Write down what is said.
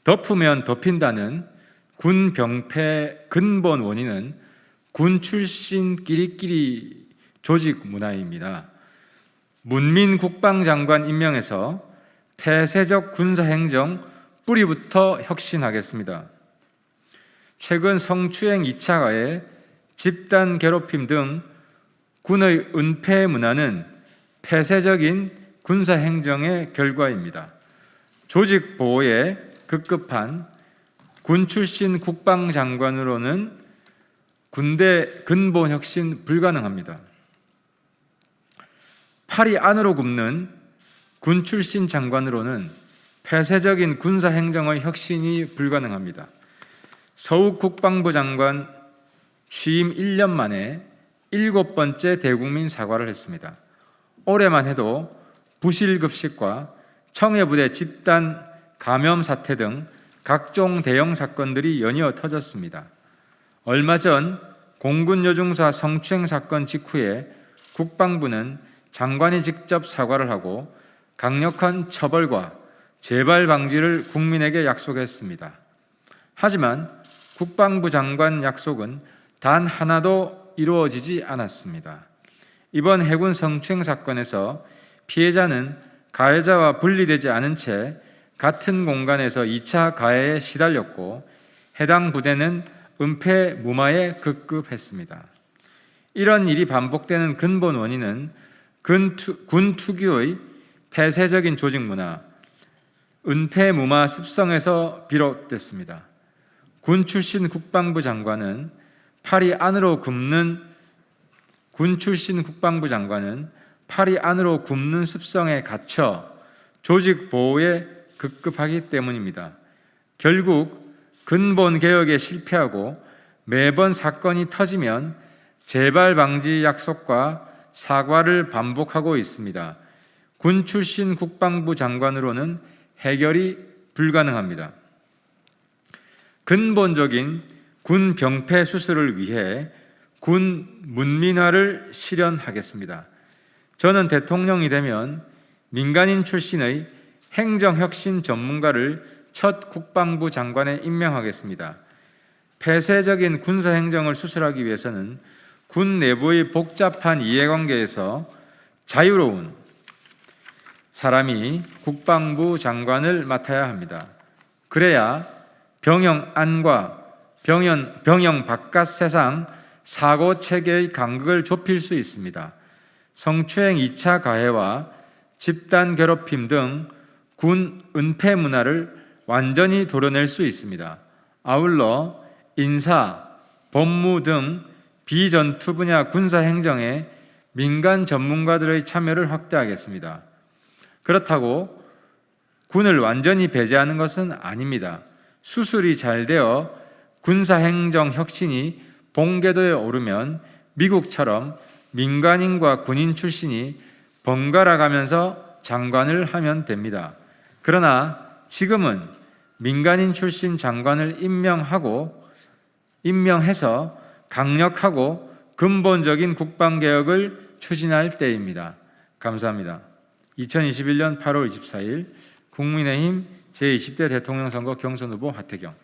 덮으면 덮인다는 군 병폐 근본 원인은 군 출신끼리끼리 조직 문화입니다. 문민 국방장관 임명해서 폐쇄적 군사행정 뿌리부터 혁신하겠습니다. 최근 성추행 2차 가해, 집단 괴롭힘 등 군의 은폐 문화는 폐쇄적인 군사행정의 결과입니다. 조직 보호에 급급한 군 출신 국방장관으로는 군대 근본 혁신 불가능합니다. 팔이 안으로 굽는 군 출신 장관으로는 폐쇄적인 군사행정의 혁신이 불가능합니다. 서욱 국방부 장관 취임 1년 만에 7번째 대국민 사과를 했습니다. 올해만 해도 부실급식과 청해부대 집단 감염 사태 등 각종 대형 사건들이 연이어 터졌습니다. 얼마 전 공군 여중사 성추행 사건 직후에 국방부는 장관이 직접 사과를 하고 강력한 처벌과 재발 방지를 국민에게 약속했습니다. 하지만 국방부 장관 약속은 단 하나도 이루어지지 않았습니다. 이번 해군 성추행 사건에서 피해자는 가해자와 분리되지 않은 채 같은 공간에서 2차 가해에 시달렸고 해당 부대는 은폐 무마에 급급했습니다. 이런 일이 반복되는 근본 원인은 군 특유의 폐쇄적인 조직 문화, 은폐 무마 습성에서 비롯됐습니다. 군 출신 국방부 장관은 팔이 안으로 굽는 습성에 갇혀 조직 보호에 급급하기 때문입니다. 결국 근본 개혁에 실패하고 매번 사건이 터지면 재발 방지 약속과 사과를 반복하고 있습니다. 군 출신 국방부 장관으로는 해결이 불가능합니다. 근본적인 군 병폐 수술을 위해 군 문민화를 실현하겠습니다. 저는 대통령이 되면 민간인 출신의 행정혁신 전문가를 첫 국방부 장관에 임명하겠습니다. 폐쇄적인 군사행정을 수술하기 위해서는 군 내부의 복잡한 이해관계에서 자유로운 사람이 국방부 장관을 맡아야 합니다. 그래야 병영 안과 병영 바깥 세상 사고 체계의 간극을 좁힐 수 있습니다. 성추행 2차 가해와 집단 괴롭힘 등 군 은폐 문화를 완전히 도려낼 수 있습니다. 아울러 인사, 법무 등 비전투 분야 군사행정에 민간 전문가들의 참여를 확대하겠습니다. 그렇다고 군을 완전히 배제하는 것은 아닙니다. 수술이 잘 되어 군사행정 혁신이 본궤도에 오르면 미국처럼 민간인과 군인 출신이 번갈아 가면서 장관을 하면 됩니다. 그러나 지금은 민간인 출신 장관을 임명해서 강력하고 근본적인 국방개혁을 추진할 때입니다. 감사합니다. 2021년 8월 24일 국민의힘 제20대 대통령 선거 경선 후보 하태경.